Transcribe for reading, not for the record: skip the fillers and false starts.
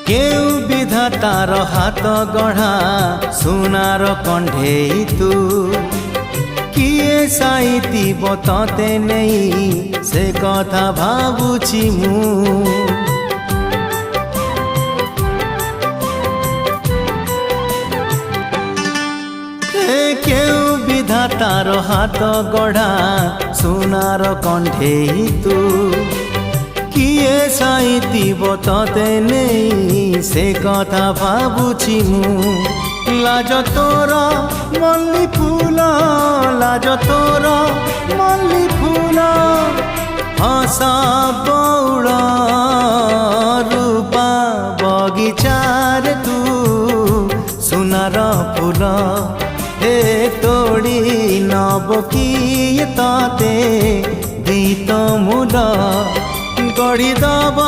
केउ विधातार हाथ गढ़ा सुनार कंढेई तू किए साइतिब तते नहीं से कथा भाबुछि मु केउ विधातार हाथ गढ़ा सुनार कंढेई तू किए साइतिब तते नहीं से कथा भाबुछि मु लाज तोर मल्ली फूल लाज तोर मल्ली फूल हसा बौड़ रूपा बगीचार तू सुनार फूल हे तोड़ी नब किए ताते दीत मूल गढ़ी दब